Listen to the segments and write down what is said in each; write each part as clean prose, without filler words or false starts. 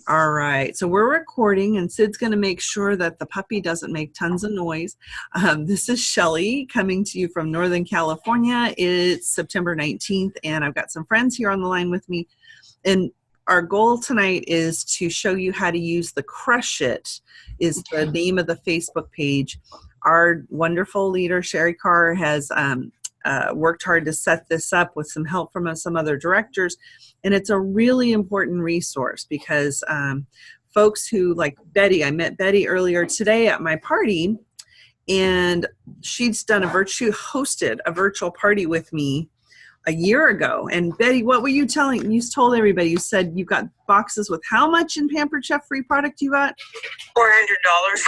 All right, so we're recording, and Sid's going to make sure that the puppy doesn't make tons of noise. This is Shelly coming to you from Northern California. It's September 19th, and I've got some friends here on the line with me. And our goal tonight is to show you how to use the Crush It, is the name of the Facebook page. Our wonderful leader, Sherry Carr, has worked hard to set this up with some help from some other directors. And it's a really important resource because folks who, like Betty, I met Betty earlier today at my party, and she's hosted a virtual party with me a year ago. And Betty, what were you telling? You told everybody, you said you got boxes with how much in Pampered Chef free product you got? $400.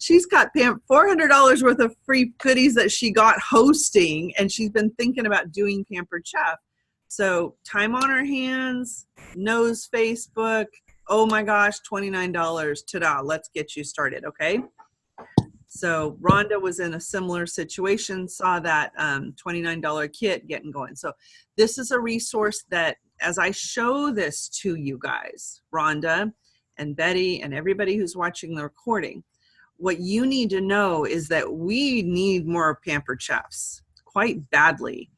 She's got $400 worth of free goodies that she got hosting, and she's been thinking about doing Pampered Chef. So time on her hands, knows Facebook. Oh my gosh, $29. Ta-da, let's get you started, okay? So Rhonda was in a similar situation, saw that $29 kit getting going. So this is a resource that, as I show this to you guys, Rhonda and Betty and everybody who's watching the recording, what you need to know is that we need more Pampered Chefs quite badly.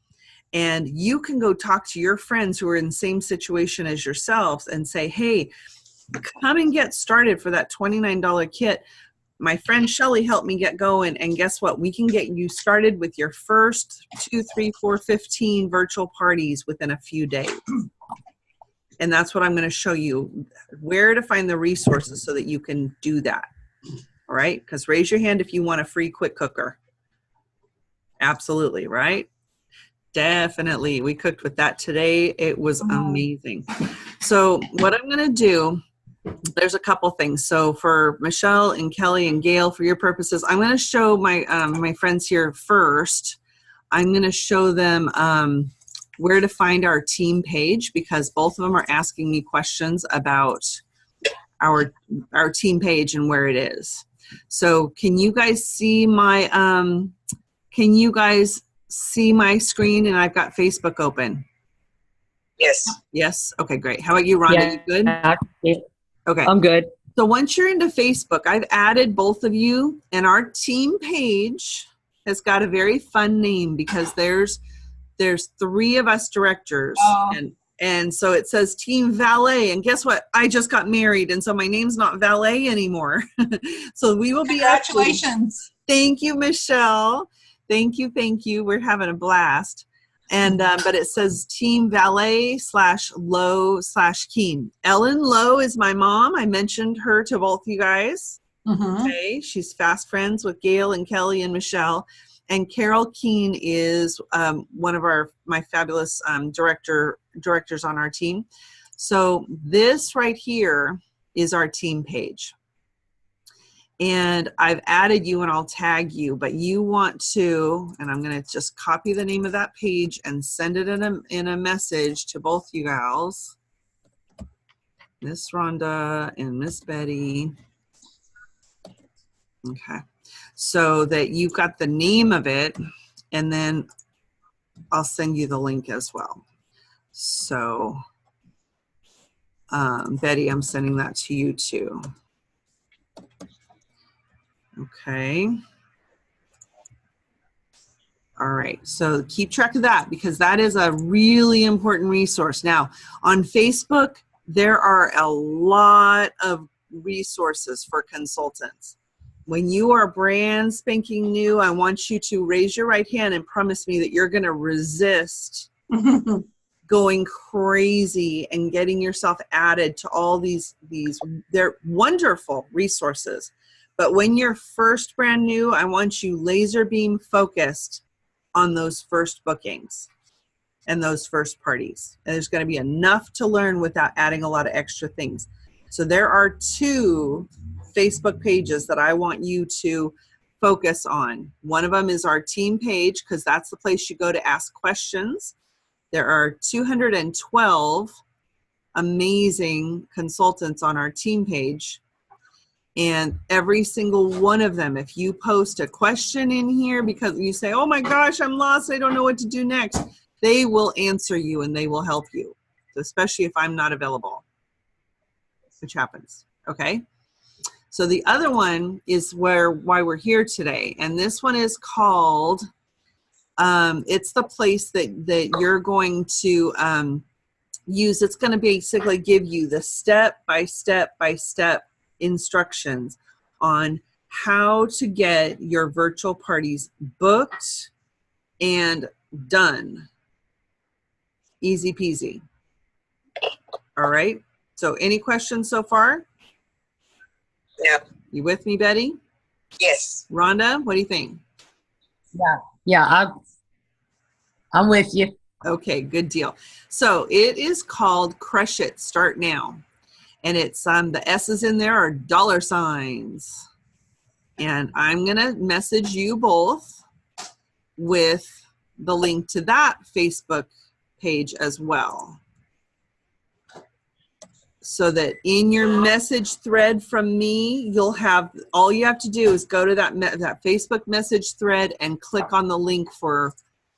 And you can go talk to your friends who are in the same situation as yourselves and say, hey, come and get started for that $29 kit. My friend Shelly helped me get going, and guess what? We can get you started with your first 2, 3, 4, 15 virtual parties within a few days. And that's what I'm going to show you, where to find the resources so that you can do that. All right? Because raise your hand if you want a free quick cooker. Absolutely, right? Definitely. We cooked with that today. It was amazing. So what I'm going to do, there's a couple things. So for Michelle and Kelly and Gail, for your purposes, I'm going to show my my friends here first. I'm going to show them where to find our team page, because both of them are asking me questions about our team page and where it is. So can you guys see my see my screen? And I've got Facebook open. Yes. Yes? Okay, great. How about you, Rhonda? Yeah. You good? Yeah. Okay. I'm good. So once you're into Facebook, I've added both of you, and our team page has got a very fun name because there's 3 of us directors. And so it says Team Valet. And guess what? I just got married, and so my name's not Valet anymore. So we will be Congratulations. Thank you, Michelle. Thank you. We're having a blast. And but it says Team Valet /Lowe/Keen. Ellen Lowe is my mom. I mentioned her to both you guys. Okay, she's fast friends with Gail and Kelly and Michelle. And Carol Keen is one of my fabulous directors on our team. So this right here is our team page. And I've added you, and I'll tag you, but you want to, and I'm going to just copy the name of that page and send it in a message to both you gals, Miss Rhonda and Miss Betty. Okay. So that you've got the name of it, and then I'll send you the link as well. So Betty, I'm sending that to you too. Okay. All right. So keep track of that, because that is a really important resource. Now, on Facebook, there are a lot of resources for consultants. When you are brand spanking new, I want you to raise your right hand and promise me that you're going to resist going crazy and getting yourself added to all these. They're wonderful resources. But when you're first brand new, I want you laser beam focused on those first bookings and those first parties. And there's going to be enough to learn without adding a lot of extra things. So there are 2 Facebook pages that I want you to focus on. One of them is our team page, because that's the place you go to ask questions. There are 212 amazing consultants on our team page. And every single one of them, if you post a question in here because you say, oh my gosh, I'm lost, I don't know what to do next, they will answer you and they will help you, especially if I'm not available. which happens. Okay. So the other one is why we're here today. And this one is called, it's the place that you're going to use. It's going to basically give you the step-by-step instructions on how to get your virtual parties booked and done. Easy peasy. All right. So any questions so far? No. You with me, Betty? Yes. Rhonda, what do you think? Yeah, I'm with you. Okay, good deal. So it is called Crush It, Start Now. And it's the S's in there are dollar signs. And I'm going to message you both with the link to that Facebook page as well. So that in your message thread from me, you'll have, all you have to do is go to that Facebook message thread and click on the link for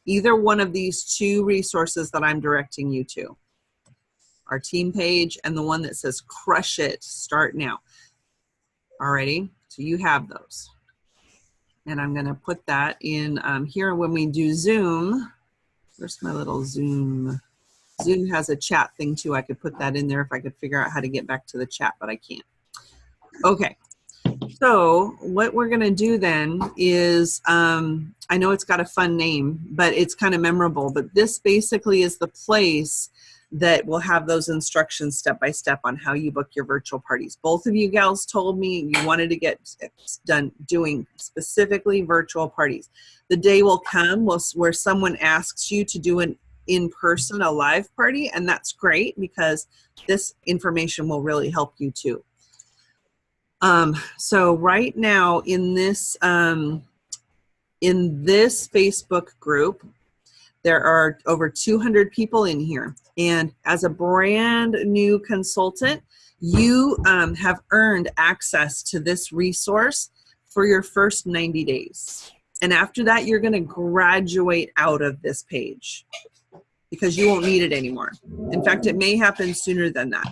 either one of these two resources that I'm directing you to. Our team page and the one that says Crush It, Start Now. Alrighty, so you have those. And I'm gonna put that in here when we do Zoom. Where's my little Zoom? Zoom has a chat thing too. I could put that in there if I could figure out how to get back to the chat, but I can't. Okay, so what we're gonna do then is, I know it's got a fun name, but it's kind of memorable, but this basically is the place that will have those instructions step by step on how you book your virtual parties. Both of you gals told me you wanted to get done doing specifically virtual parties. The day will come where someone asks you to do an in-person, a live party, and that's great because this information will really help you too. So right now in this Facebook group, there are over 200 people in here. And as a brand new consultant, you have earned access to this resource for your first 90 days. And after that, you're going to graduate out of this page because you won't need it anymore. In fact, it may happen sooner than that.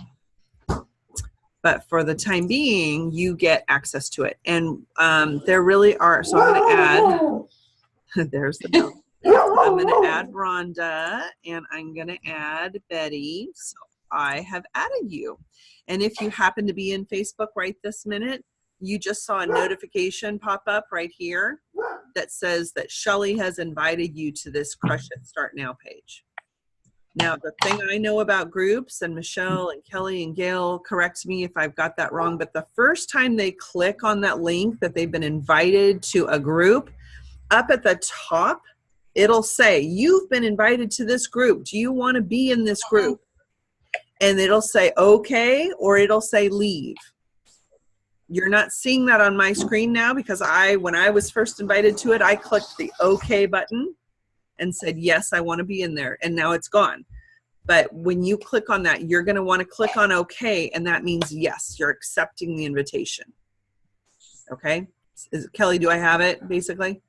But for the time being, you get access to it. And there really are, so I'm going to add, there's the note. I'm going to add Rhonda and I'm going to add Betty. So I have added you. And if you happen to be in Facebook right this minute, you just saw a notification pop up right here that says that Shelly has invited you to this Crush It Start Now page. Now, the thing I know about groups, and Michelle and Kelly and Gail, correct me if I've got that wrong, but the first time they click on that link that they've been invited to a group, up at the top, it'll say, you've been invited to this group. Do you want to be in this group? And it'll say, okay, or it'll say leave. You're not seeing that on my screen now because when I was first invited to it, I clicked the okay button and said, yes, I want to be in there. And now it's gone. But when you click on that, you're going to want to click on okay. And that means, yes, you're accepting the invitation. Okay. Kelly, do I have it basically?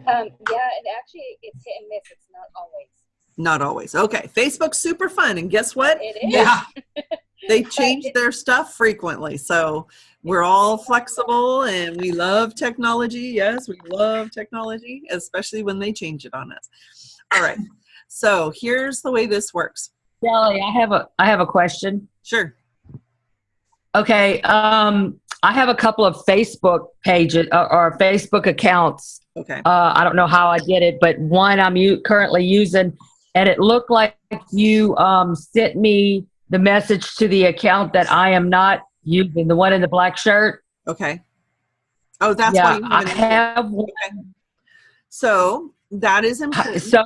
Yeah, and actually it's hit and miss. It's not always. Not always. Okay. Facebook's super fun. And guess what? It is. Yeah. They change their stuff frequently. So we're all flexible and we love technology. Yes, we love technology, especially when they change it on us. All right. So here's the way this works. Shelly, I have a question. Sure. Okay. I have a couple of Facebook pages or Facebook accounts. Okay. I don't know how I did it, but one I'm currently using, and it looked like you sent me the message to the account that I am not using, the one in the black shirt. Okay. Oh, that's Yeah, why you have one. Okay. So that is important. So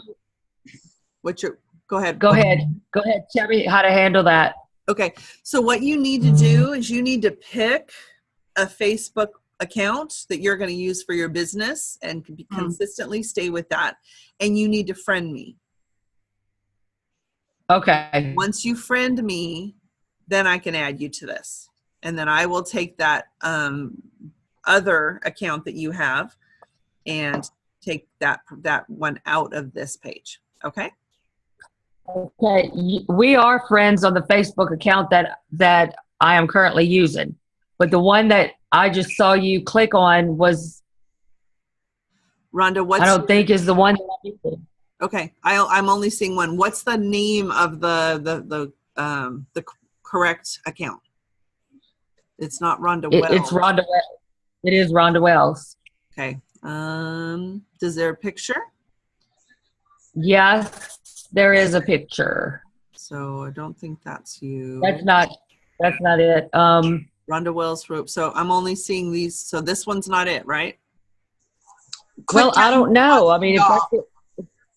go ahead. Go ahead. Tell me how to handle that. Okay. So what you need to do is you need to pick a Facebook account that you're going to use for your business and consistently stay with that. And you need to friend me. Okay. Once you friend me, then I can add you to this. And then I will take that other account that you have and take that one out of this page. Okay? Okay, we are friends on the Facebook account that I am currently using, but the one that I just saw you click on was Rhonda, what's I don't think is the one that I'm using. okay? I'm only seeing one. What's the name of the correct account? It's not Rhonda Wells. It's Rhonda. It is Rhonda Wells. Okay. Is there a picture? Yes, there is a picture. So I don't think that's you. That's not it. Rhonda Wells rope. So I'm only seeing these. So this one's not it, right? Well, I don't know. I mean, if I could,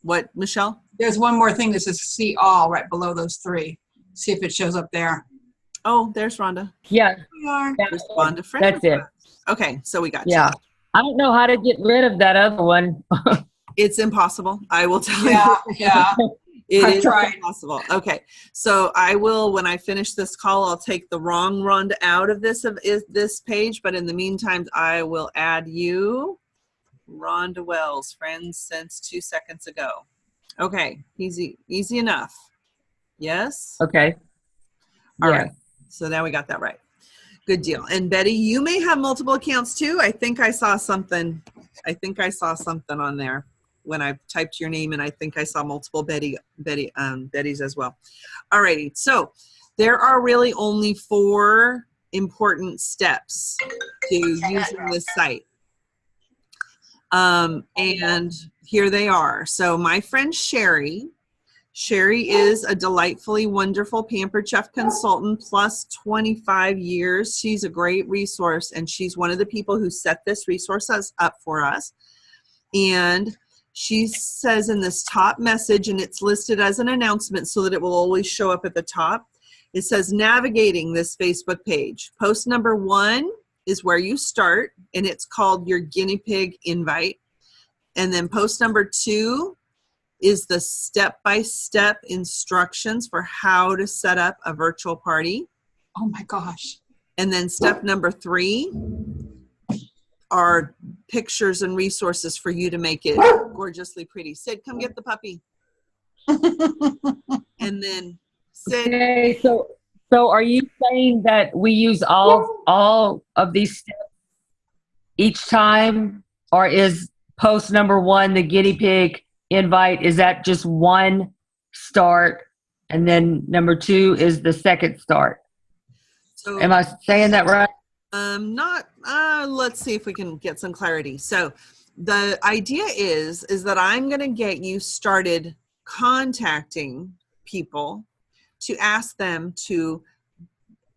What, Michelle? There's one more thing that says see all right below those three. See if it shows up there. Oh, there's Rhonda. yeah, We are. There's Rhonda friend that's it. request. Okay, so we got you. Yeah, I don't know how to get rid of that other one. It's impossible. I will tell Yeah, you. yeah. It I've is tried. impossible. Okay, so I will, when I finish this call, I'll take the wrong Rhonda out of this page. But in the meantime, I will add you, Rhonda Wells, friends since 2 seconds ago. Okay, easy enough. Yes. Okay. All Yeah. right. So now we got that right. Good deal. And Betty, you may have multiple accounts too. I think I saw something on there when I typed your name, and I think I saw multiple Betty's as well. All righty. So there are really only 4 important steps to using this site. And here they are. So my friend Sherry is a delightfully wonderful Pampered Chef consultant plus 25 years. She's a great resource, and she's one of the people who set this resource up for us. And she says in this top message, and it's listed as an announcement so that it will always show up at the top. It says navigating this Facebook page. Post number 1 is where you start, and it's called your guinea pig invite. And then post number 2 is the step-by-step instructions for how to set up a virtual party. Oh my gosh. And then step number 3 are pictures and resources for you to make it gorgeously pretty. Sid, come get the puppy. And then Sid. Okay. So are you saying that we use all of these steps each time, or is post number 1 the guinea pig invite? Is that just one start, and then number 2 is the second start? So, Am I saying that right? let's see if we can get some clarity. So the idea is that I'm going to get you started contacting people to ask them to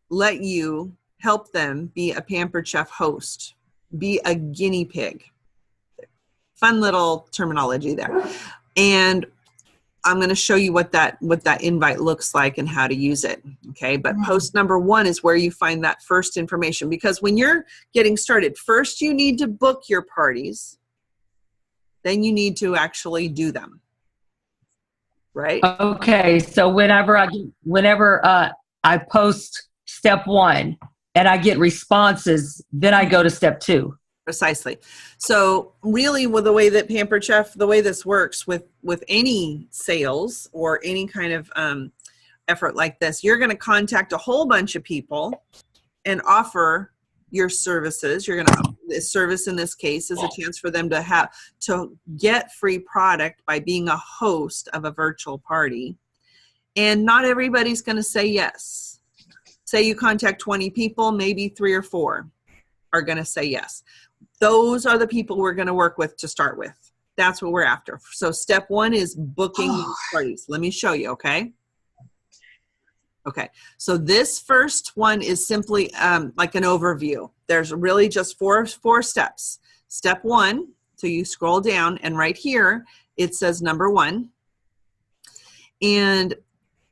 let you help them be a Pampered Chef host, be a guinea pig. Fun little terminology there. And I'm going to show you what that invite looks like and how to use it. Okay. But post number 1 is where you find that first information, because when you're getting started, first you need to book your parties. Then you need to actually do them. Right. Okay. So whenever I post step 1 and I get responses, then I go to step 2. Precisely. So really, with the way that Pampered Chef, the way this works with any sales or any kind of effort like this, you're going to contact a whole bunch of people and offer your services. You're going to, this service in this case is a chance for them to get free product by being a host of a virtual party. And not everybody's going to say yes. Say you contact 20 people, maybe 3 or 4 are going to say yes. Those are the people we're going to work with to start with. That's what we're after. So step 1 is booking these parties. Let me show you, okay? Okay, so this first one is simply like an overview. There's really just four steps. Step 1, so you scroll down, and right here, it says number 1. And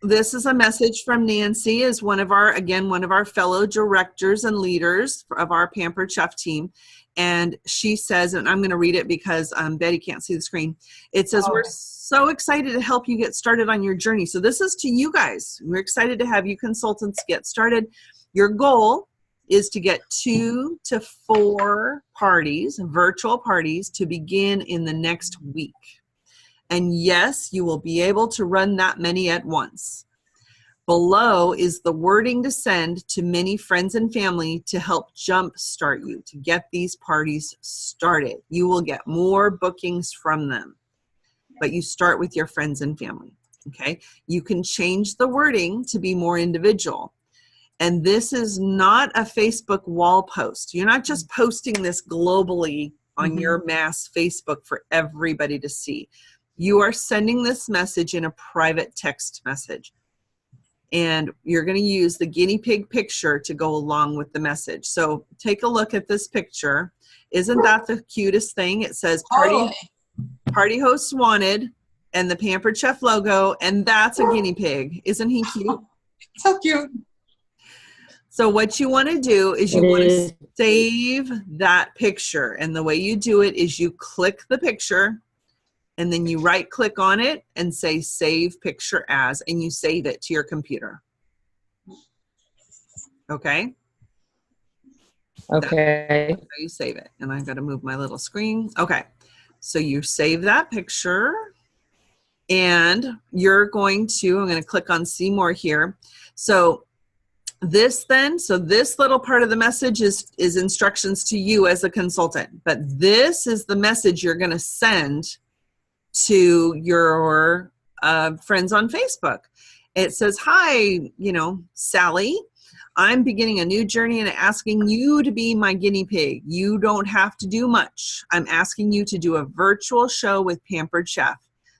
this is a message from Nancy, as one of our fellow directors and leaders of our Pampered Chef team. And she says, and I'm going to read it because Betty can't see the screen. It says, we're so excited to help you get started on your journey. So this is to you guys. We're excited to have you consultants get started. Your goal is to get 2 to 4 parties, virtual parties, to begin in the next week. And yes, you will be able to run that many at once. Below is the wording to send to many friends and family to help jumpstart you, to get these parties started. You will get more bookings from them, but you start with your friends and family, okay? You can change the wording to be more individual. And this is not a Facebook wall post. You're not just posting this globally on your mass Facebook for everybody to see. You are sending this message in a private text message. And you're going to use the guinea pig picture to go along with the message. So take a look at this picture. Isn't that the cutest thing? It says party hosts wanted and the Pampered Chef logo, and that's a guinea pig. Isn't he cute? So cute. So what you want to do is you want to save that picture. And the way you do it is you click the picture and then you right click on it and say save picture as, and you save it to your computer. Okay? Okay. That's how you save it. And I've got to move my little screen. Okay. So you save that picture and you're going to, I'm going to click on see more here. So this little part of the message is instructions to you as a consultant, but this is the message you're going to send to your friends on Facebook. It says, hi, Sally, I'm beginning a new journey and asking you to be my guinea pig. You don't have to do much. I'm asking you to do a virtual show with Pampered Chef.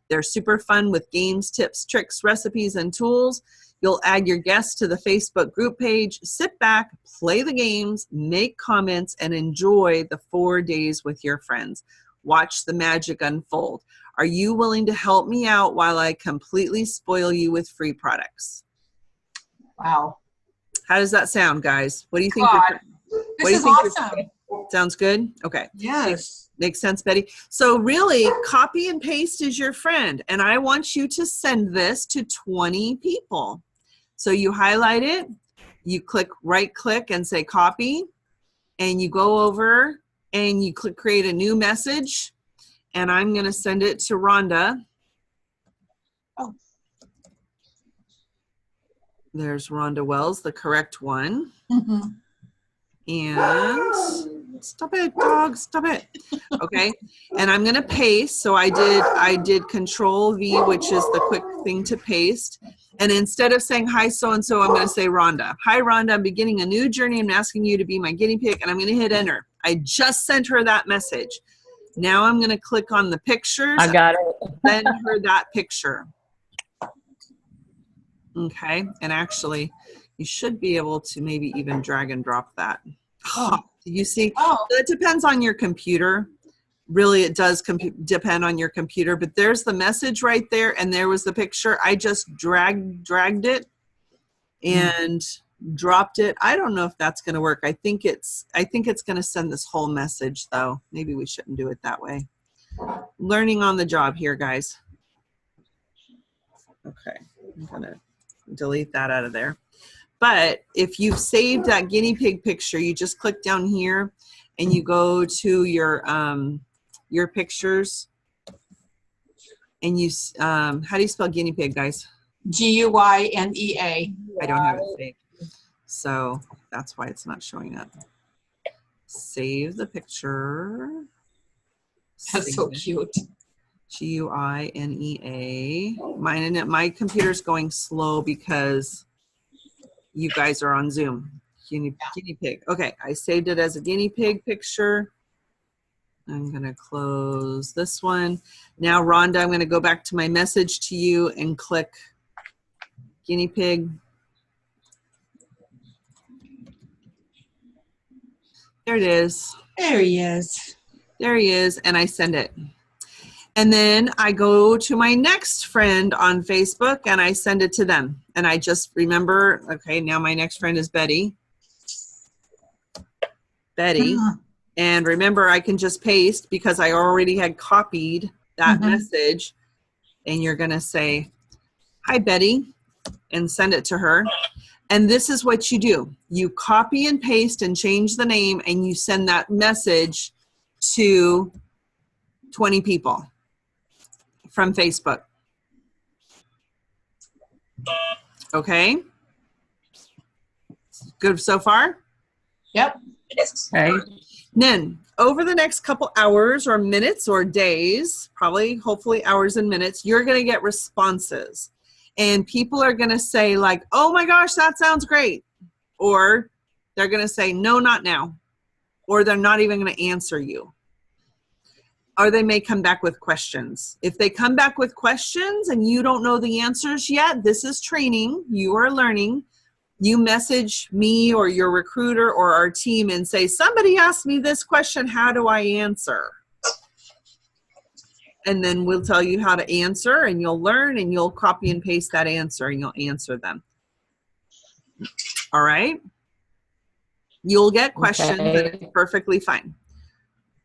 They're super fun with games, tips, tricks, recipes, and tools. You'll add your guests to the Facebook group page, sit back, play the games, make comments, and enjoy the 4 days with your friends. Watch the magic unfold. Are you willing to help me out while I completely spoil you with free products? Wow. How does that sound, guys? What do you think? This is awesome. Sounds good? Okay. Yes. Makes sense, Betty. So really, copy and paste is your friend. And I want you to send this to 20 people. So you highlight it, you right click and say copy, and you go over and you click create a new message, and I'm going to send it to Rhonda. Oh. There's Rhonda Wells, the correct one. Mm-hmm. And stop it, dog, stop it. Okay, and I'm going to paste. So I did Control V, which is the quick thing to paste. And instead of saying, hi, so-and-so, I'm going to say Rhonda. Hi, Rhonda, I'm beginning a new journey. I'm asking you to be my guinea pig, and I'm going to hit enter. I just sent her that message. Now I'm going to click on the pictures. I got it. Send her that picture. Okay, and actually, you should be able to maybe even drag and drop that. Oh. You see, Oh. it depends on your computer. Really, it does depend on your computer, but there's the message right there, and there was the picture. I just dragged it and dropped it. I don't know if that's going to work. I think it's going to send this whole message, though. Maybe we shouldn't do it that way. Learning on the job here, guys. Okay, I'm going to delete that out of there. But if you've saved that guinea pig picture, you just click down here and you go to your pictures, and you, how do you spell guinea pig, guys? Guynea. I don't have it saved. So that's why it's not showing up. Save the picture. That's so cute. Guynea. My computer's going slow because you guys are on Zoom. Guinea pig. Okay, I saved it as a guinea pig picture. I'm going to close this one. Now, Rhonda, I'm going to go back to my message to you and click guinea pig. There it is. There he is. There he is, and I send it. And then I go to my next friend on Facebook and I send it to them. And I just remember, okay, now my next friend is Betty. Betty. And remember, I can just paste because I already had copied that message. And you're going to say, hi, Betty, and send it to her. And this is what you do. You copy and paste and change the name, and you send that message to 20 people. from Facebook. Okay. Good so far? Yep. Yes. Okay. Then, over the next couple hours or minutes or days, probably, hopefully hours and minutes, you're going to get responses. And people are going to say like, oh my gosh, that sounds great. Or they're going to say, no, not now. Or they're not even going to answer you. Or they may come back with questions. If they come back with questions and you don't know the answers yet, this is training. You are learning. You message me or your recruiter or our team and say, somebody asked me this question, how do I answer? And then we'll tell you how to answer, and you'll learn, and you'll copy and paste that answer, and you'll answer them. All right? You'll get questions, and it's perfectly fine.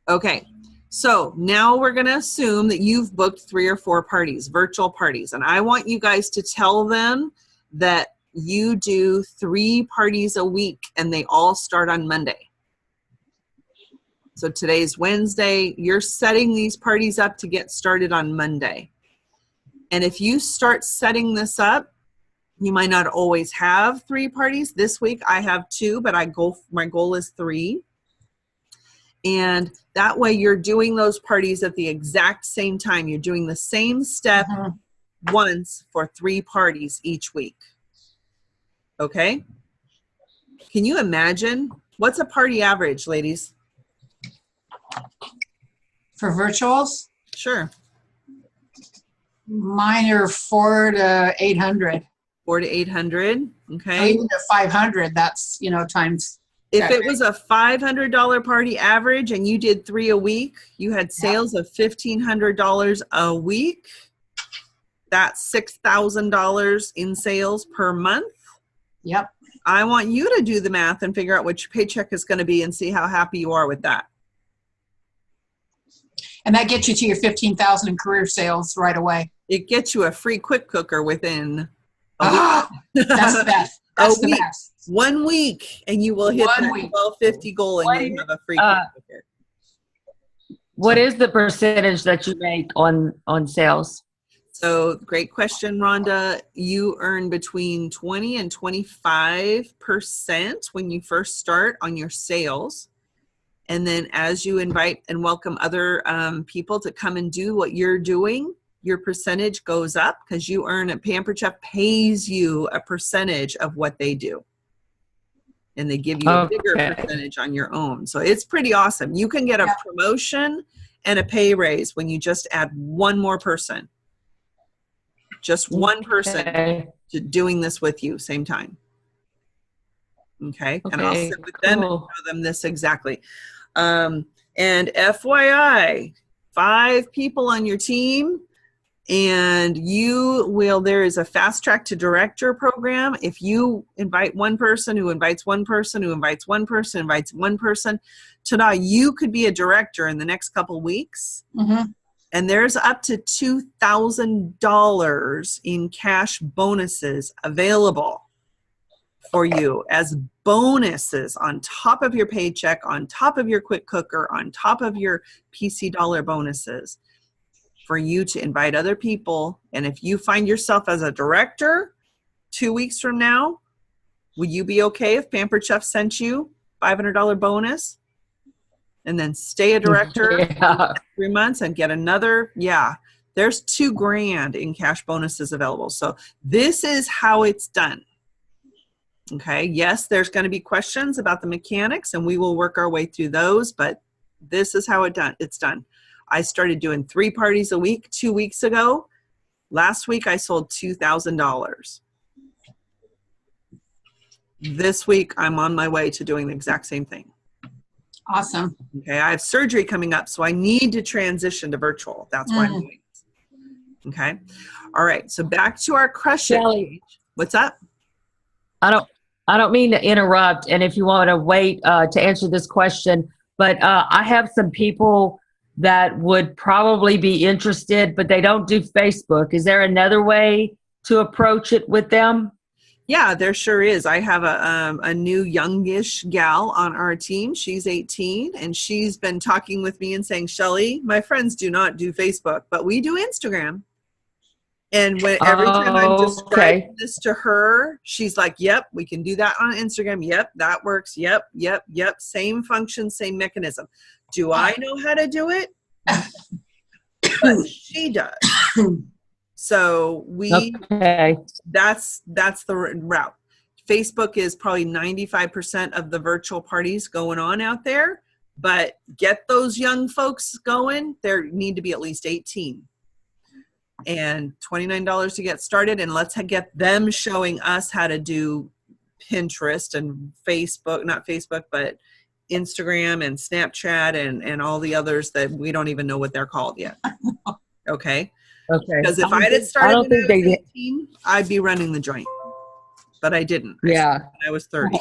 Okay. So now we're going to assume that you've booked 3 or 4 parties, virtual parties. And I want you guys to tell them that you do 3 parties a week and they all start on Monday. So today's Wednesday. You're setting these parties up to get started on Monday. And if you start setting this up, you might not always have 3 parties. This week I have 2, but my goal is 3. And that way you're doing those parties at the exact same time. You're doing the same step once for 3 parties each week. Okay? Can you imagine? What's a party average, ladies? For virtuals, Sure. mine are 4 to 800. 4 to 800. Or Okay. even to 500, that's, times. If it was a $500 party average and you did 3 a week, you had sales of $1,500 a week. That's $6,000 in sales per month. Yep. I want you to do the math and figure out what your paycheck is going to be and see how happy you are with that. And that gets you to your 15,000 in career sales right away. It gets you a free quick cooker within Ah, that's the best. That's the week. best. 1 week, and you will hit 1 that week. 1250 goal, and you have a free quick cooker. What is the percentage that you make on sales? So great question, Rhonda. You earn between 20 and 25% when you first start on your sales. And then as you invite and welcome other people to come and do what you're doing, your percentage goes up because you earn a Pampered Chef pays you a percentage of what they do. And they give you a bigger percentage on your own. So it's pretty awesome. You can get a promotion and a pay raise when you just add 1 more person. Just 1 person to doing this with you same time. Okay. And I'll sit with them and show them this exactly. And FYI, 5 people on your team, and there is a fast track to director program. If you invite 1 person who invites 1 person who invites 1 person, invites 1 person, ta-da, you could be a director in the next couple weeks. Mm-hmm. And there's up to $2,000 in cash bonuses available for you as bonuses on top of your paycheck, on top of your quick cooker, on top of your PC dollar bonuses for you to invite other people. And if you find yourself as a director 2 weeks from now, would you be okay if Pampered Chef sent you $500 bonus and then stay a director 3 months and get another? Yeah, there's $2,000 in cash bonuses available. So this is how it's done. Okay, yes, there's going to be questions about the mechanics and we will work our way through those, but this is how it's done. I started doing 3 parties a week 2 weeks ago. Last week I sold $2,000. This week I'm on my way to doing the exact same thing. Awesome. Okay, I have surgery coming up, so I need to transition to virtual. That's why I'm doing this. Okay, all right, so back to our Crush It page. What's up? I don't mean to interrupt, and if you want to wait to answer this question, but I have some people that would probably be interested, but they don't do Facebook. Is there another way to approach it with them? Yeah, there sure is. I have a new youngish gal on our team. She's 18, and she's been talking with me and saying, Shelly, my friends do not do Facebook, but we do Instagram. And when every time I'm describing this to her, she's like, yep, we can do that on Instagram. Yep, that works. Yep. Same function, same mechanism. Do I know how to do it? But she does. So that's the route. Facebook is probably 95% of the virtual parties going on out there, but get those young folks going. There need to be at least 18. And $29 to get started, and let's get them showing us how to do Pinterest and Facebook, not Facebook, but Instagram and Snapchat and all the others that we don't even know what they're called yet. Okay. Because if I had started when I was 18, I'd be running the joint, but I didn't. I was 30.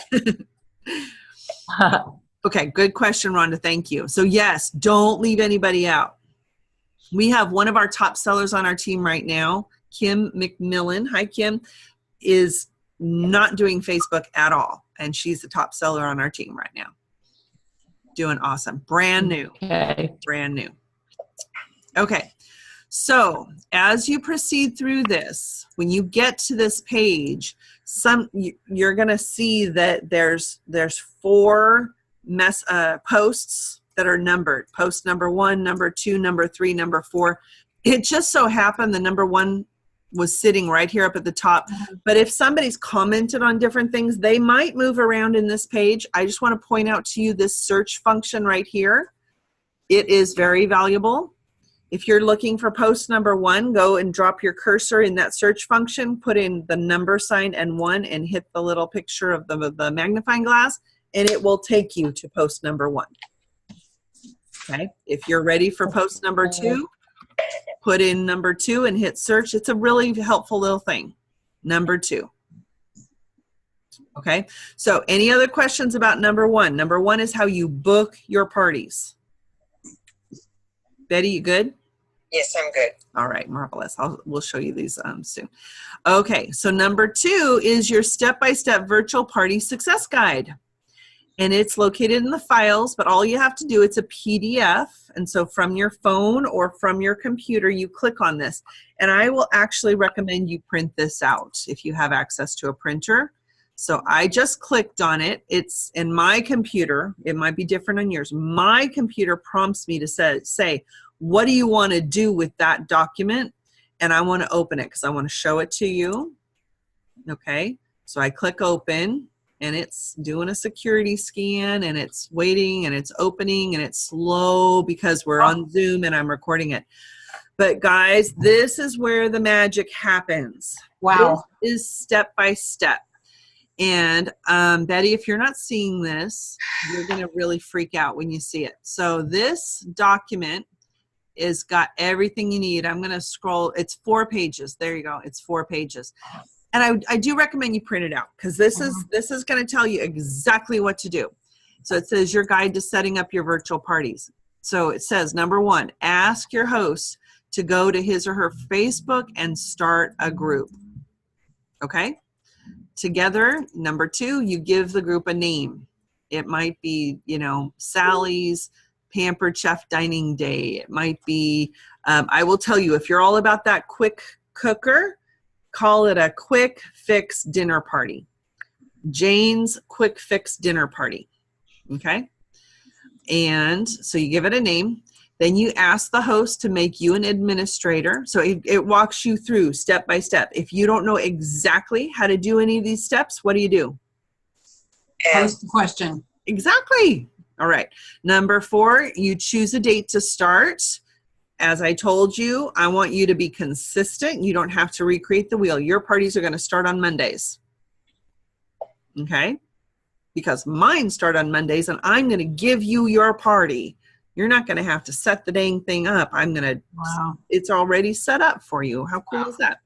Okay, good question, Rhonda. Thank you. So yes, don't leave anybody out. We have one of our top sellers on our team right now, Kim McMillan. Hi, Kim. Is not doing Facebook at all. And she's the top seller on our team right now. Doing awesome. Brand new. Brand new. Okay. So as you proceed through this, when you get to this page, you're going to see that there's 4 posts that are numbered. Post number 1, number 2, number 3, number 4. It just so happened the number 1 was sitting right here up at the top. But if somebody's commented on different things, they might move around in this page. I just want to point out to you this search function right here. It is very valuable. If you're looking for post number 1, go and drop your cursor in that search function, put in the number sign and 1 and hit the little picture of the magnifying glass, and it will take you to post number 1. Okay, if you're ready for post number 2, put in number 2 and hit search. It's a really helpful little thing. Number 2. Okay, so any other questions about number 1? Number 1 is how you book your parties. Betty, you good? Yes, I'm good. All right, marvelous. We'll show you these soon. Okay, so number 2 is your step-by-step virtual party success guide. And it's located in the files, but all you have to do, it's a PDF. And so from your phone or from your computer, you click on this. And I will actually recommend you print this out if you have access to a printer. So I just clicked on it. It's in my computer. It might be different on yours. My computer prompts me to say, what do you want to do with that document? And I want to open it because I want to show it to you. Okay, so I click open. And it's doing a security scan, and it's waiting, and it's opening, and it's slow because we're on Zoom and I'm recording it. But guys, this is where the magic happens. Wow. This is step by step. And Betty, if you're not seeing this, you're going to really freak out when you see it. So this document is got everything you need. I'm going to scroll. It's 4 pages. There you go. It's 4 pages. And I do recommend you print it out because this is going to tell you exactly what to do. So it says your guide to setting up your virtual parties. So it says, number 1, ask your host to go to his or her Facebook and start a group. Okay? Together, number 2, you give the group a name. It might be, Sally's Pampered Chef Dining Day. It might be, I will tell you, if you're all about that quick cooker, call it a quick fix dinner party. Jane's quick fix dinner party. Okay? And so you give it a name. Then you ask the host to make you an administrator. So it walks you through step by step. If you don't know exactly how to do any of these steps, what do? Post the question. Exactly. All right. Number 4, you choose a date to start. As I told you, I want you to be consistent. You don't have to recreate the wheel. Your parties are going to start on Mondays. Okay? Because mine start on Mondays, and I'm going to give you your party. You're not going to have to set the dang thing up. Wow. It's already set up for you. How cool is that?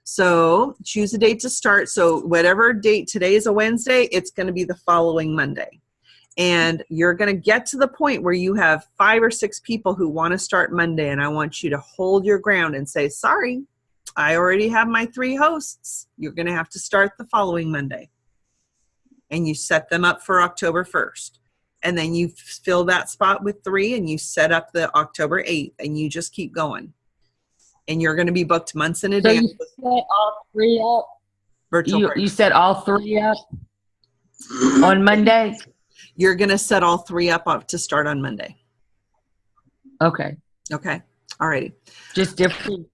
So choose a date to start. So whatever date, today is a Wednesday, it's going to be the following Monday. And you're going to get to the point where you have 5 or 6 people who want to start Monday, and I want you to hold your ground and say, sorry, I already have my 3 hosts. You're going to have to start the following Monday. And you set them up for October 1st. And then you fill that spot with 3 and you set up the October 8th and you just keep going. And you're going to be booked months in So advance. you set all 3 up? Virtual You parties. set all 3 up on Monday? You're going to set all 3 up to start on Monday. Okay. Okay. All righty. Just different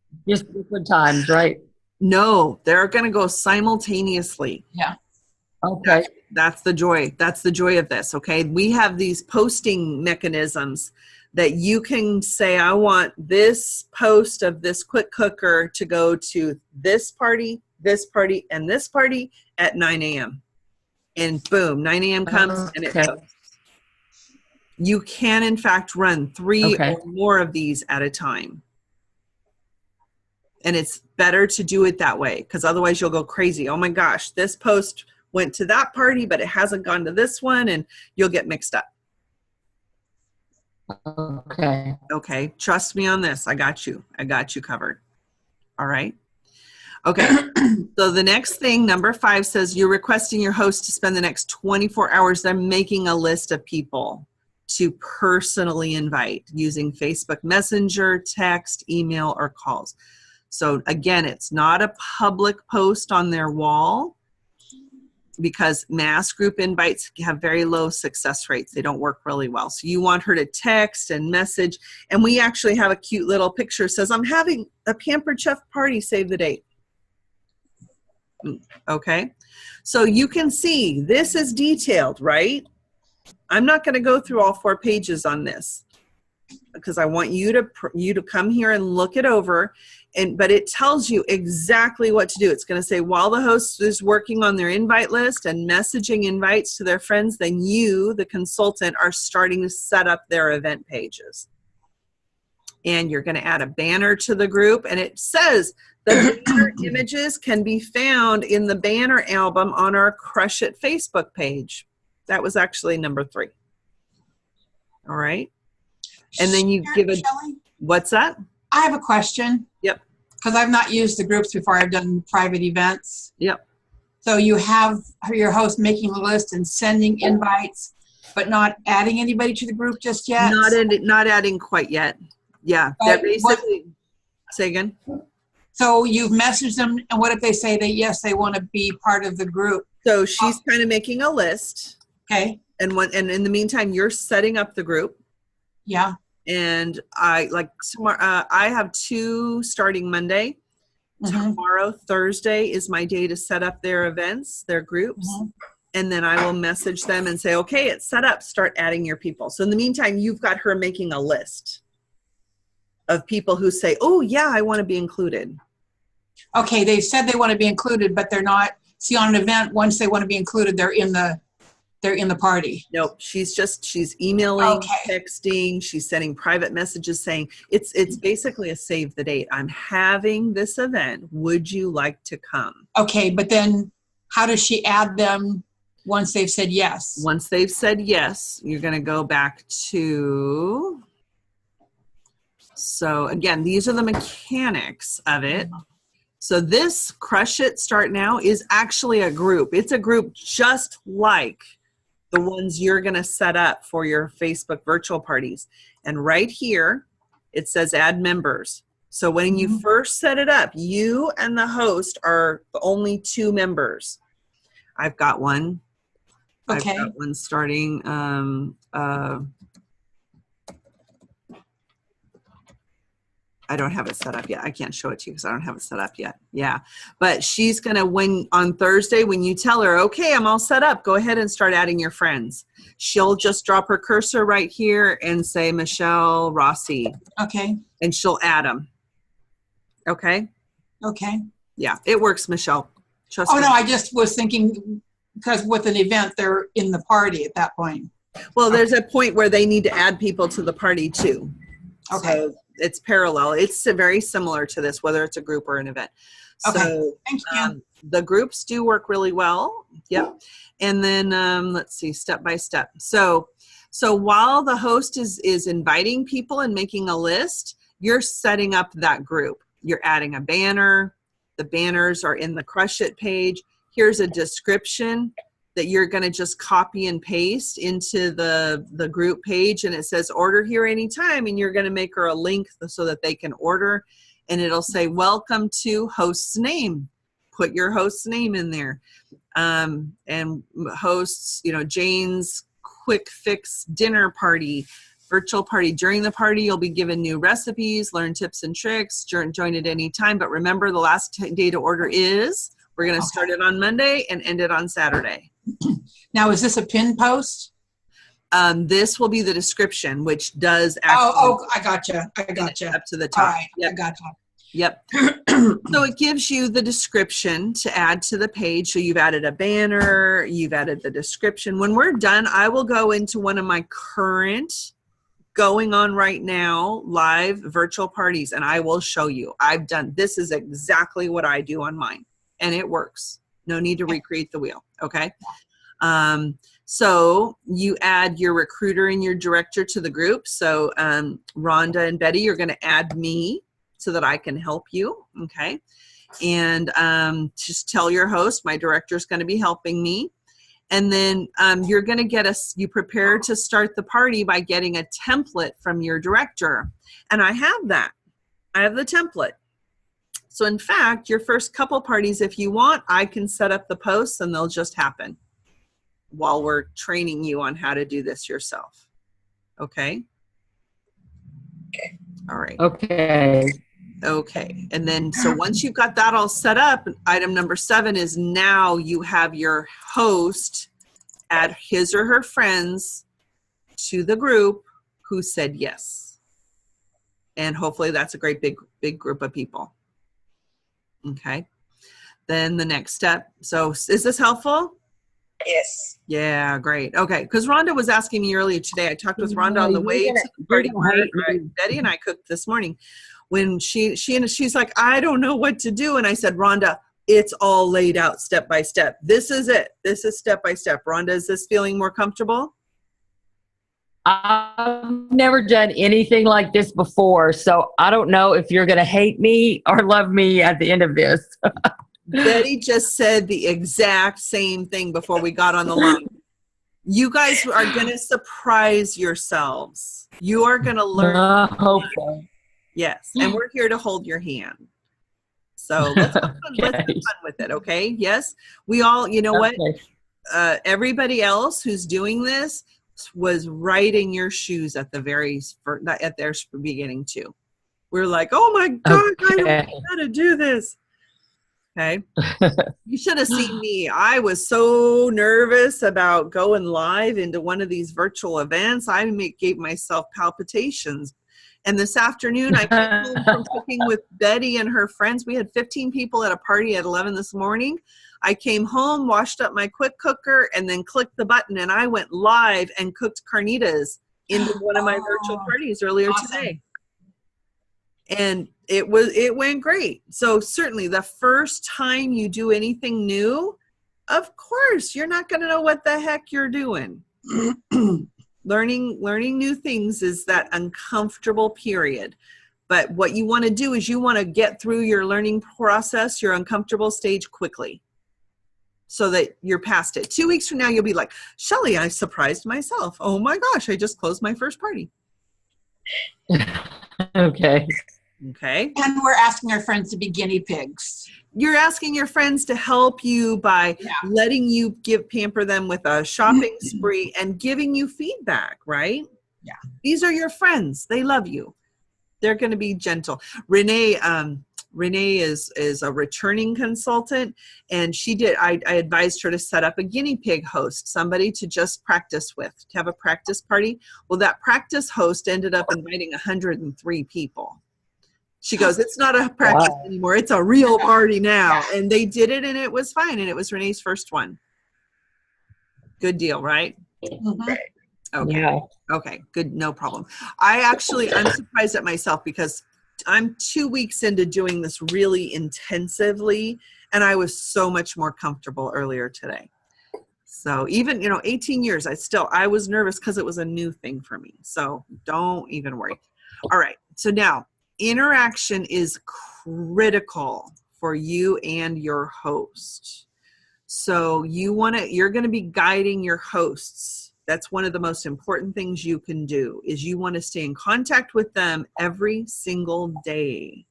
times, right? No, they're going to go simultaneously. Okay. That's the joy. That's the joy of this. Okay. We have these posting mechanisms that you can say, I want this post of this quick cooker to go to this party, and this party at 9 a.m. And boom, 9 a.m. comes and it Okay. posts. You can, in fact, run 3 Okay. or more of these at a time. And it's better to do it that way because otherwise you'll go crazy. Oh my gosh, this post went to that party, but it hasn't gone to this one, and you'll get mixed up. Okay. Okay, trust me on this. I got you. I got you covered. All right. Okay, so the next thing, number 5, says you're requesting your host to spend the next 24 hours. They're making a list of people to personally invite using Facebook Messenger, text, email, or calls. So again, it's not a public post on their wall because mass group invites have very low success rates. They don't work really well. So you want her to text and message. And we actually have a cute little picture that says, I'm having a Pampered Chef party, save the date. Okay. So you can see this is detailed, right? I'm not going to go through all 4 pages on this because I want you to come here and look it over. But it tells you exactly what to do. It's going to say while the host is working on their invite list and messaging invites to their friends, then you, the consultant, are starting to set up their event pages. And you're going to add a banner to the group. And it says the banner images can be found in the banner album on our Crush It Facebook page. That was actually number 3. All right. And then you give a, Shelley, what's that? I have a question. Yep. Because I've not used the groups before. I've done private events. Yep. So you have your host making the list and sending invites, but not adding anybody to the group just yet? Not adding quite yet. Yeah. But That basically, say again. So you've messaged them, and what if they say that, yes, they want to be part of the group? So she's kind of making a list. Okay. And in the meantime, you're setting up the group. Yeah. And I have 2 starting Monday. Mhm. Tomorrow, Thursday, is my day to set up their events, their groups. Mhm. And then I will message them and say, okay, it's set up. Start adding your people. So in the meantime, you've got her making a list of people who say, oh, yeah, I want to be included. Okay, they said they want to be included, but they're not. See, on an event, once they want to be included, they're in the party. Nope, she's emailing, Okay. texting, she's sending private messages saying, it's basically a save the date. I'm having this event. Would you like to come? Okay, but then how does she add them once they've said yes? Once they've said yes, you're going to go back to, so again, these are the mechanics of it. So this Crush It Start Now is actually a group. It's a group just like the ones you're going to set up for your Facebook virtual parties. And right here, it says add members. So when you first set it up, you and the host are the only 2 members. I've got one. Okay. I've got one starting. I don't have it set up yet. I can't show it to you because I don't have it set up yet. Yeah. But she's going to, on Thursday, when you tell her, okay, I'm all set up, go ahead and start adding your friends. She'll just drop her cursor right here and say Michelle Rossi, Okay. and she'll add them. Okay. Okay. Yeah, it works, Michelle. Trust Oh, me. no, I just was thinking because with an event, they're in the party at that point. Well, there's a point where they need to add people to the party too. Okay. So it's parallel. It's very similar to this, whether it's a group or an event. Okay. So Thank you. the groups do work really well. Yep. And then let's see, step by step. So while the host is inviting people and making a list, you're setting up that group. You're adding a banner. The banners are in the Crush It page. Here's a description that you're going to just copy and paste into the group page, and it says order here anytime, and you're going to make her a link so that they can order, and it'll say welcome to host's name. Put your host's name in there. And hosts, Jane's quick fix dinner party, virtual party. During the party, you'll be given new recipes, learn tips and tricks, join at any time. But remember, the last day to order is, we're going to start it on Monday and end it on Saturday. Now, is this a pin post? This will be the description, which does actually. Oh, I gotcha. Up to the top. All right, Yep. I gotcha. Yep. So it gives you the description to add to the page. So you've added a banner, you've added the description. When we're done, I will go into one of my current going on right now live virtual parties, and I will show you. This is exactly what I do on mine, and it works. No need to recreate the wheel. Okay. So you add your recruiter and your director to the group. So Rhonda and Betty, you're going to add me so that I can help you. Okay. And just tell your host, my director is going to be helping me. And then you're going to get you prepare to start the party by getting a template from your director. And I have that. I have the template. So in fact, your first couple parties, if you want, I can set up the posts and they'll just happen while we're training you on how to do this yourself. Okay? Okay. All right. Okay. Okay. And then, so once you've got that all set up, item number 7 is now you have your host add his or her friends to the group who said yes. And hopefully that's a great big group of people. Okay. Then the next step. So is this helpful? Yes. Yeah, great. Okay, because Rhonda was asking me earlier today. I talked with Rhonda on the way to the party. Betty and I cooked this morning. When she's like, I don't know what to do. And I said, Rhonda, it's all laid out step by step. This is it. This is step by step. Rhonda, is this feeling more comfortable? I've never done anything like this before, so I don't know if you're going to hate me or love me at the end of this. Betty just said the exact same thing before we got on the line. You guys are going to surprise yourselves. You are going to learn. Hopefully. Yes, and we're here to hold your hand. So let's have fun, let's have fun with it, okay? Yes, we all, you know what? Everybody else who's doing this was right in your shoes at their beginning too. We're like, oh my God, I don't know how to do this. Okay. You should have seen me. I was so nervous about going live into one of these virtual events. I gave myself palpitations. And this afternoon, I came home from cooking with Betty and her friends. We had 15 people at a party at 11 this morning. I came home, washed up my quick cooker, and then clicked the button, and I went live and cooked carnitas into one of my virtual parties earlier today. And it went great. So certainly the first time you do anything new, of course, you're not going to know what the heck you're doing. Learning new things is that uncomfortable period. But what you want to do is you want to get through your learning process, your uncomfortable stage quickly so that you're past it. 2 weeks from now, you'll be like, Shelly, I surprised myself. Oh my gosh, I just closed my first party. Okay. Okay. And we're asking our friends to be guinea pigs. You're asking your friends to help you by letting you pamper them with a shopping spree and giving you feedback, right? Yeah. These are your friends. They love you. They're going to be gentle. Renee is a returning consultant, and I advised her to set up a guinea pig host, somebody to just practice with, to have a practice party. Well, that practice host ended up inviting 103 people. She goes, it's not a practice anymore. It's a real party now. And they did it, and it was fine. And it was Renee's first one. Good deal, right? Mm-hmm. Okay. Yeah. Okay. Good. No problem. I'm surprised at myself because I'm 2 weeks into doing this really intensively, and I was so much more comfortable earlier today. So even, 18 years, I was nervous because it was a new thing for me. So don't even worry. All right. So now, interaction is critical for you and your host. So you're going to be guiding your hosts. That's one of the most important things you can do, is you want to stay in contact with them every single day.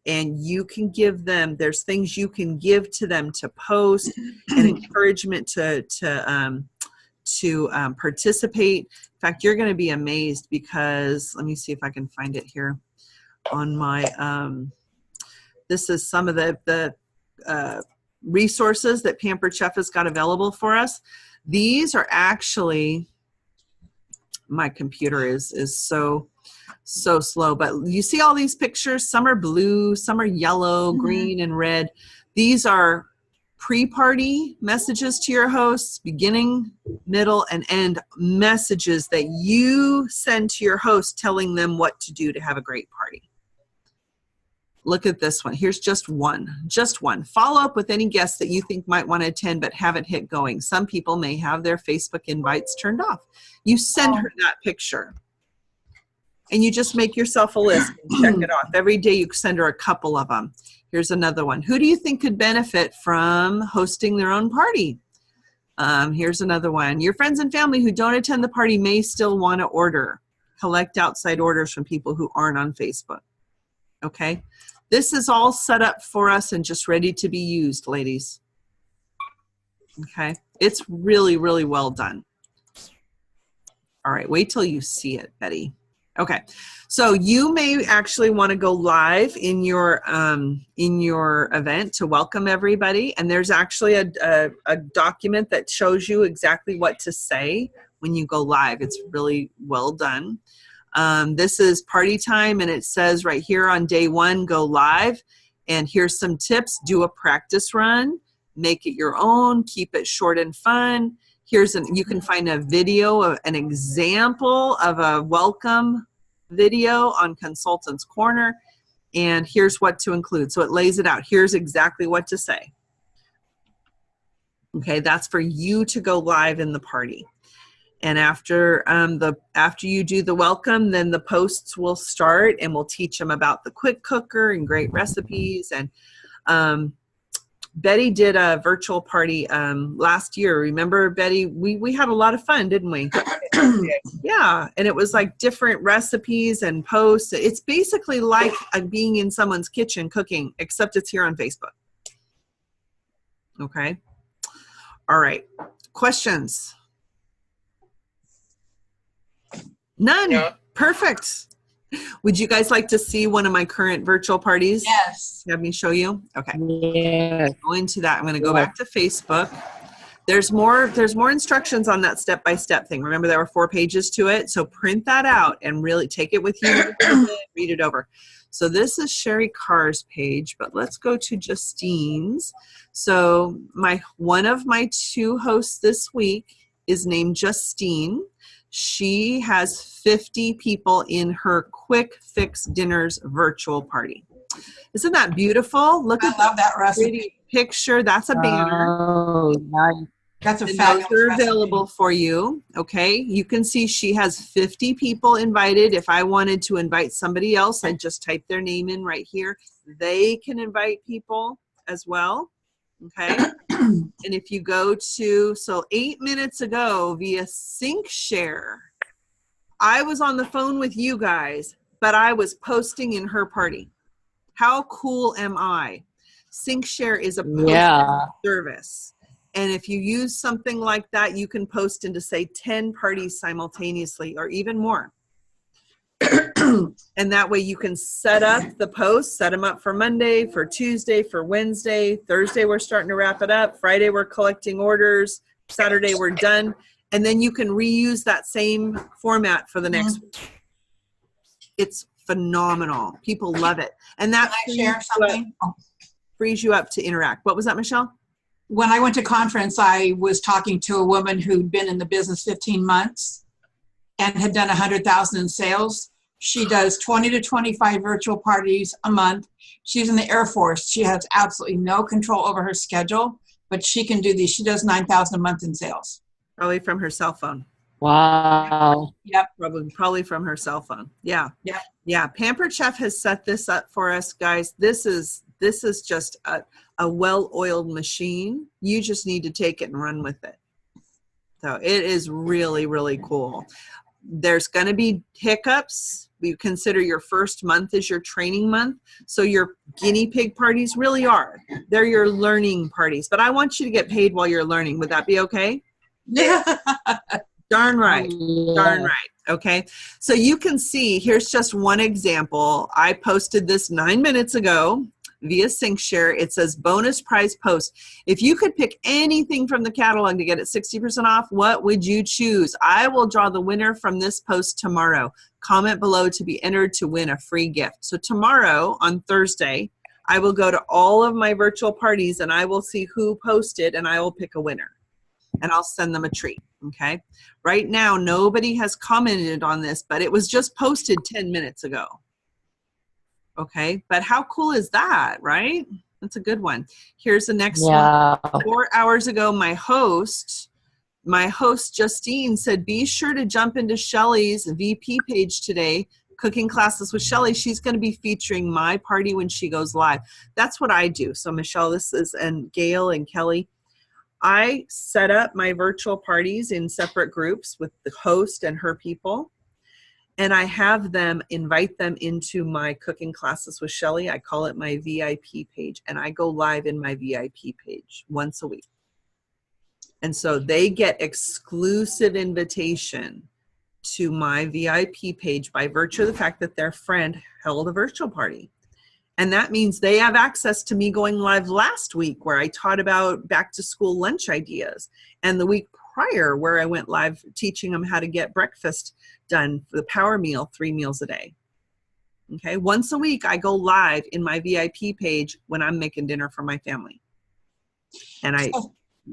And you can give them, there's things you can give to them to post and encouragement to participate. In fact, you're going to be amazed, because let me see if I can find it here on my, this is some of the resources that Pampered Chef has got available for us. These are actually, my computer is so slow, but you see all these pictures. Some are blue, some are yellow, green, and red. These are pre-party messages to your hosts, beginning, middle, and end messages that you send to your host telling them what to do to have a great party. Look at this one. Here's just one. Follow up with any guests that you think might want to attend but haven't hit going. Some people may have their Facebook invites turned off. You send her that picture. And you just make yourself a list and check it off. Every day you send her a couple of them. Here's another one. Who do you think could benefit from hosting their own party? Here's another one. Your friends and family who don't attend the party may still want to order. Collect outside orders from people who aren't on Facebook. Okay? This is all set up for us and just ready to be used, ladies. Okay? It's really, really well done. All right, wait till you see it, Betty. Okay, so you may actually want to go live in your event to welcome everybody, and there's actually a document that shows you exactly what to say when you go live. It's really well done. This is party time, and it says right here on day 1, go live, and here's some tips. Do a practice run, make it your own, keep it short and fun. You can find a video of an example of a welcome video on Consultants Corner, and here's what to include. So it lays it out. Here's exactly what to say. Okay, that's for you to go live in the party. And after you do the welcome, then the posts will start, and we'll teach them about the quick cooker and great recipes. And Betty did a virtual party last year. Remember, Betty? We had a lot of fun, didn't we? Yeah, and it was like different recipes and posts. It's basically like being in someone's kitchen cooking, except it's here on Facebook. Okay. All right. Questions? None. No. Perfect. Would you guys like to see one of my current virtual parties? Yes. Have me show you? Okay. Yeah. Go into that. I'm going to go back to Facebook. There's more instructions on that step-by-step thing. Remember, there were 4 pages to it. So print that out and really take it with you, read it over. So this is Sherry Carr's page, but let's go to Justine's. So one of my 2 hosts this week is named Justine. She has 50 people in her Quick Fix Dinners virtual party. Isn't that beautiful? Look I at love that pretty recipe. picture. That's a banner. Oh, nice. That's a And those fabulous are recipe. available for you. Okay, you can see she has 50 people invited. If I wanted to invite somebody else, I'd just type their name in right here. They can invite people as well. Okay, and if you go to, so 8 minutes ago via SyncShare, I was on the phone with you guys, but I was posting in her party. How cool am I? SyncShare is a posting service. And if you use something like that, you can post into, say, 10 parties simultaneously or even more. And that way you can set up the posts, set them up for Monday, for Tuesday, for Wednesday. Thursday, we're starting to wrap it up. Friday, we're collecting orders. Saturday, we're done. And then you can reuse that same format for the next week. It's phenomenal. People love it. And that Can I share something? frees you up to interact. What was that, Michelle? When I went to conference, I was talking to a woman who'd been in the business 15 months and had done 100,000 in sales. She does 20 to 25 virtual parties a month. She's in the Air Force. She has absolutely no control over her schedule, but she can do these. She does 9,000 a month in sales. Probably from her cell phone. Wow. Yep. Probably from her cell phone. Yeah. Yep. Yeah, Pampered Chef has set this up for us, guys. This is just a well-oiled machine. You just need to take it and run with it. So it is really, really cool. There's going to be hiccups. We consider your first month as your training month. So your guinea pig parties really are. They're your learning parties. But I want you to get paid while you're learning. Would that be okay? Yeah. Darn right. Darn right. Okay. So you can see, here's just one example. I posted this 9 minutes ago via SyncShare. It says bonus prize post. If you could pick anything from the catalog to get it 60% off, what would you choose? I will draw the winner from this post tomorrow. Comment below to be entered to win a free gift. So tomorrow on Thursday, I will go to all of my virtual parties and I will see who posted and I will pick a winner and I'll send them a treat. Okay. Right now, nobody has commented on this, but it was just posted 10 minutes ago. Okay. But how cool is that, right? That's a good one. Here's the next one. 4 hours ago, my host, Justine, said, be sure to jump into Shelly's VP page today, Cooking Classes with Shelly. She's going to be featuring my party when she goes live. That's what I do. So Michelle, and Gail and Kelly, I set up my virtual parties in separate groups with the host and her people. And I have them invite them into my Cooking Classes with Shelly. I call it my VIP page. And I go live in my VIP page once a week. And so they get exclusive invitation to my VIP page by virtue of the fact that their friend held a virtual party. And that means they have access to me going live last week where I taught about back to school lunch ideas. And the week prior where I went live teaching them how to get breakfast done for the power meal, 3 meals a day. Okay. Once a week, I go live in my VIP page when I'm making dinner for my family. And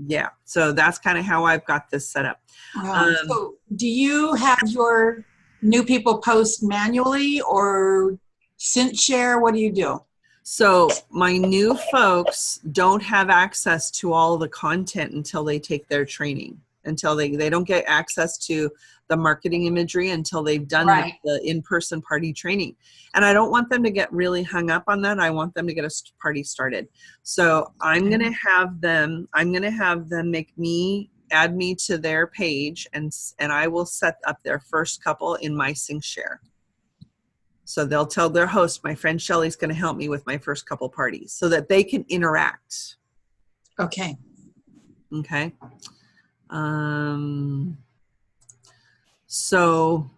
yeah, so that's kind of how I've got this set up. So do you have your new people post manually or SyncShare? What do you do? So my new folks don't have access to all the content until they take their training, until they don't get access to the marketing imagery until they've done the in-person party training. And I don't want them to get really hung up on that. I want them to get a party started. So I'm going to have them add me to their page and I will set up their first couple in my SyncShare. So they'll tell their host, my friend Shelly's going to help me with my first couple parties so that they can interact. Okay. Okay. So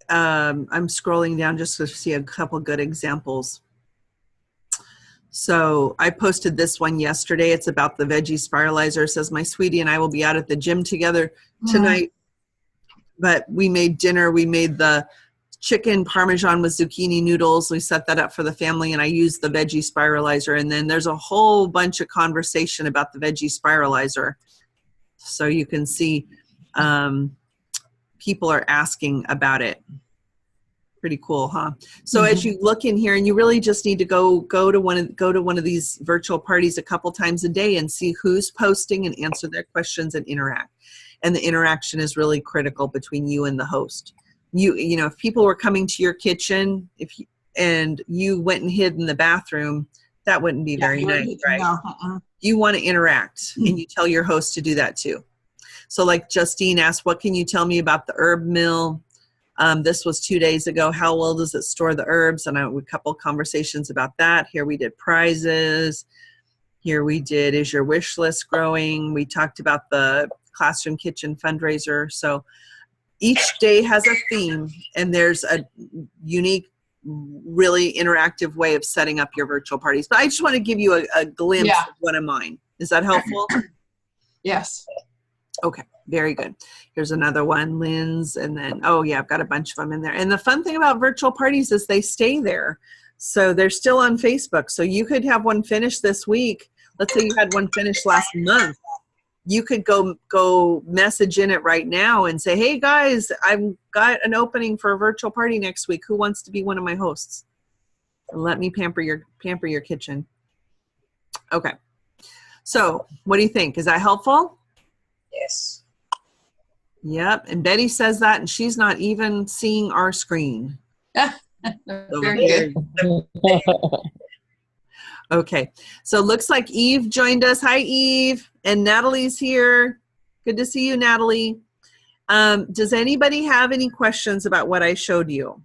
I'm scrolling down just to see a couple good examples. So I posted this one yesterday. It's about the veggie spiralizer. It says, my sweetie and I will be out at the gym together tonight. But we made dinner. We made the chicken parmesan with zucchini noodles. We set that up for the family and I used the veggie spiralizer. And then there's a whole bunch of conversation about the veggie spiralizer. So you can see people are asking about it. Pretty cool, huh? So as you look in here, and you really just need to go to one of these virtual parties a couple times a day and see who's posting and answer their questions and interact. And the interaction is really critical between you and the host. You know, if people were coming to your kitchen, and you went and hid in the bathroom, that wouldn't be very nice, right? No, You want to interact, and you tell your host to do that too. So like Justine asked, what can you tell me about the herb mill? This was 2 days ago. How well does it store the herbs? And a couple conversations about that. Here we did prizes. Here we did, is your wish list growing? We talked about the classroom kitchen fundraiser. So each day has a theme, and there's a unique, really interactive way of setting up your virtual parties. But I just want to give you a glimpse of one of mine. Is that helpful? Yes. Okay, very good. Here's another one, Lynn's, and then, oh yeah, I've got a bunch of them in there. And the fun thing about virtual parties is they stay there. So they're still on Facebook. So you could have one finished this week. Let's say you had one finished last month. You could go message in it right now and say, hey guys, I've got an opening for a virtual party next week. Who wants to be one of my hosts? And let me pamper your kitchen. Okay. So what do you think? Is that helpful? Yes. Yep. And Betty says that, and she's not even seeing our screen. Very good. Okay, so looks like Eve joined us. Hi, Eve. And Natalie's here. Good to see you, Natalie. Does anybody have any questions about what I showed you?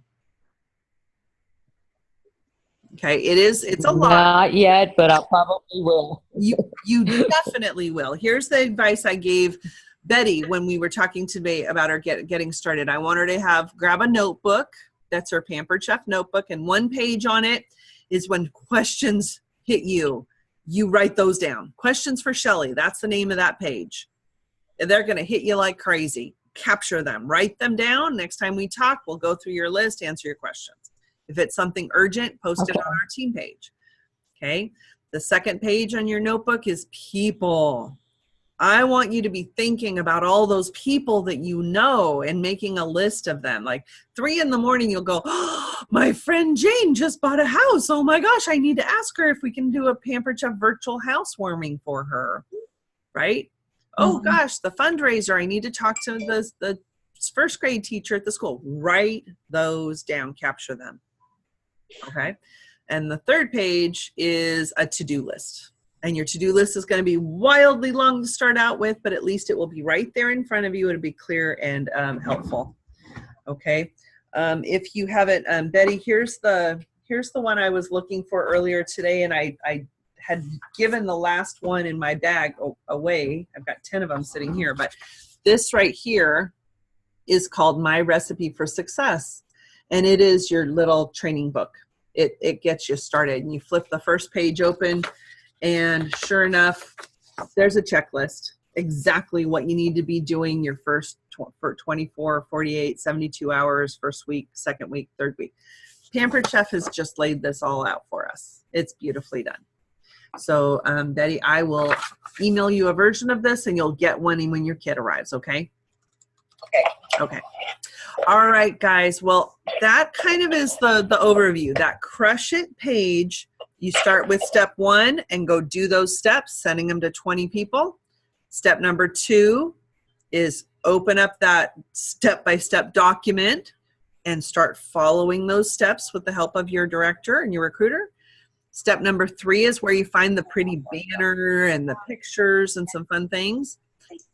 Okay, it's a lot. Not yet, but I probably will. You definitely will. Here's the advice I gave Betty when we were talking today about her getting started. I want her to grab a notebook. That's her Pampered Chef notebook, and one page on it is when questions hit you. You write those down. Questions for Shelly. That's the name of that page. And they're going to hit you like crazy. Capture them. Write them down. Next time we talk, we'll go through your list, answer your questions. If it's something urgent, post it on our team page. Okay. The second page on your notebook is people. I want you to be thinking about all those people that you know and making a list of them. Like 3 in the morning, you'll go, oh, my friend Jane just bought a house. Oh my gosh, I need to ask her if we can do a Pampered Chef virtual housewarming for her. Right? Oh gosh, the fundraiser. I need to talk to the first grade teacher at the school. Write those down, capture them. Okay. And the third page is a to-do list. And your to-do list is going to be wildly long to start out with, but at least it will be right there in front of you. It'll be clear and helpful. Okay. If you haven't, Betty, here's the one I was looking for earlier today, and I had given the last one in my bag away. I've got 10 of them sitting here, but this right here is called My Recipe for Success. And it is your little training book. It gets you started, and you flip the first page open, and sure enough, there's a checklist, exactly what you need to be doing your first for 24, 48, 72 hours, first week, second week, third week. Pampered Chef has just laid this all out for us. It's beautifully done. So Betty, I will email you a version of this, and you'll get one when your kid arrives, okay? Okay. All right, guys. Well, that kind of is the overview. That Crush It page, you start with step 1 and go do those steps, sending them to 20 people. Step number 2 is open up that step-by-step document and start following those steps with the help of your director and your recruiter. Step number 3 is where you find the pretty banner and the pictures and some fun things.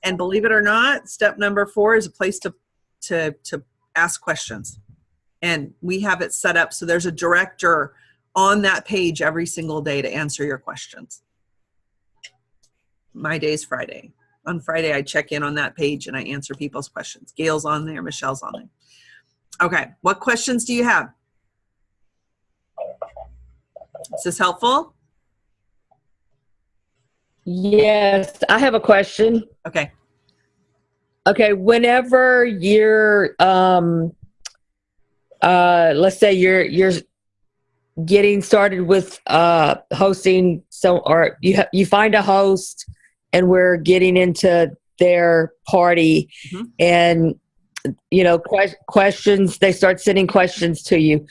And believe it or not, step number 4 is a place to ask questions. And we have it set up so there's a director on that page every single day to answer your questions. My day's Friday. On Friday, I check in on that page and I answer people's questions. Gail's on there, Michelle's on there. Okay, what questions do you have? Is this helpful? Yes, I have a question. Okay. Okay, whenever you're, let's say you're getting started with hosting, or you find a host, and we're getting into their party, and questions. They start sending questions to you.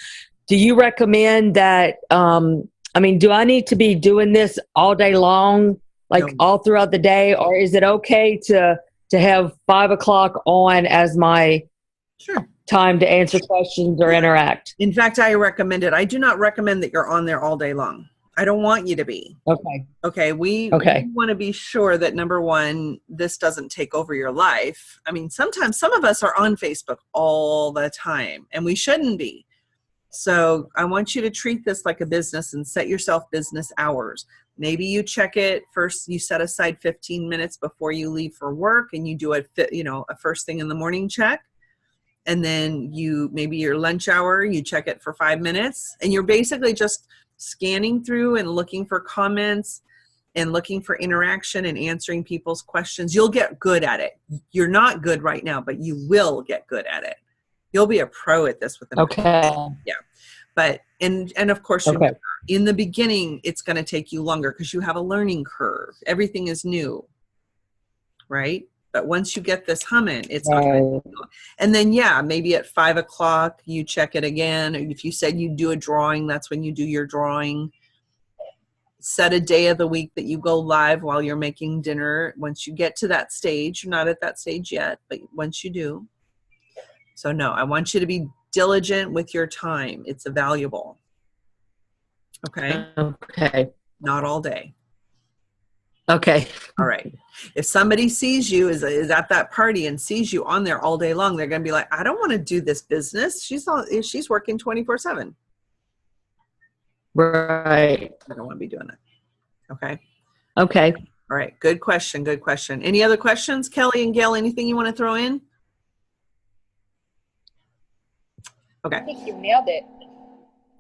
Do you recommend that? Do I need to be doing this all day long, like all throughout the day, or is it okay to have 5 o'clock on as my time to answer questions or interact? In fact, I recommend it. I do not recommend that you're on there all day long. I don't want you to be. Okay. We want to be sure that, number one, this doesn't take over your life. I mean, sometimes some of us are on Facebook all the time, and we shouldn't be. So I want you to treat this like a business and set yourself business hours. Maybe you check it first. You set aside 15 minutes before you leave for work, and you do a first thing in the morning check. And then maybe your lunch hour, you check it for 5 minutes, and you're basically just scanning through and looking for comments and looking for interaction and answering people's questions. You'll get good at it. You're not good right now, but you will get good at it. You'll be a pro at this within yeah. But and of course, in the beginning, it's going to take you longer because you have a learning curve. Everything is new, right? But once you get this humming, it's and then maybe at 5 o'clock you check it again. If you said you do a drawing, that's when you do your drawing. Set a day of the week that you go live while you're making dinner. Once you get to that stage, you're not at that stage yet, but once you do. So no, I want you to be diligent with your time. It's valuable. Okay. Okay. Not all day. Okay. All right. If somebody sees you is at that party and sees you on there all day long, they're going to be like, I don't want to do this business. She's working 24/7. Right. I don't want to be doing that. Okay. Okay. All right. Good question. Good question. Any other questions, Kelly and Gail? Anything you want to throw in? Okay. I think you nailed it.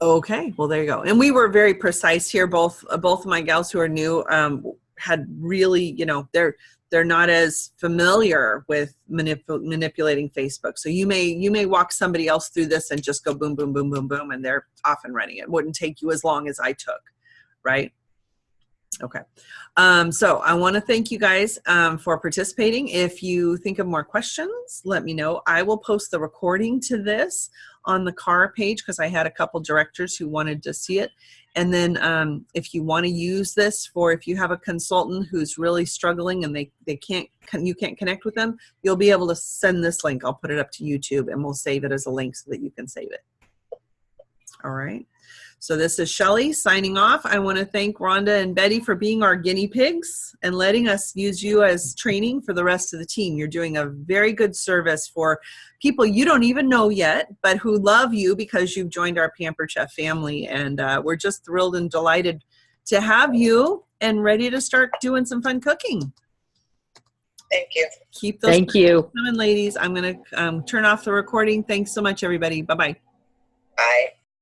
Okay. Well, there you go. And we were very precise here. Both of my gals who are new had really, they're not as familiar with manipulating Facebook. So you may walk somebody else through this and just go boom, boom, boom, boom, boom, and they're off and running. It wouldn't take you as long as I took, right? Okay. So I want to thank you guys for participating. If you think of more questions, let me know. I will post the recording to this on the CAR page because I had a couple directors who wanted to see it. And then if you want to use this for, if you have a consultant who's really struggling and you can't connect with them, you'll be able to send this link. I'll put it up to YouTube and we'll save it as a link so that you can save it. All right. So this is Shelly signing off. I want to thank Rhonda and Betty for being our guinea pigs and letting us use you as training for the rest of the team. You're doing a very good service for people you don't even know yet, but who love you because you've joined our Pampered Chef family. And we're just thrilled and delighted to have you and ready to start doing some fun cooking. Thank you. Keep those Thank you. coming, ladies. I'm going to turn off the recording. Thanks so much, everybody. Bye-bye. Bye.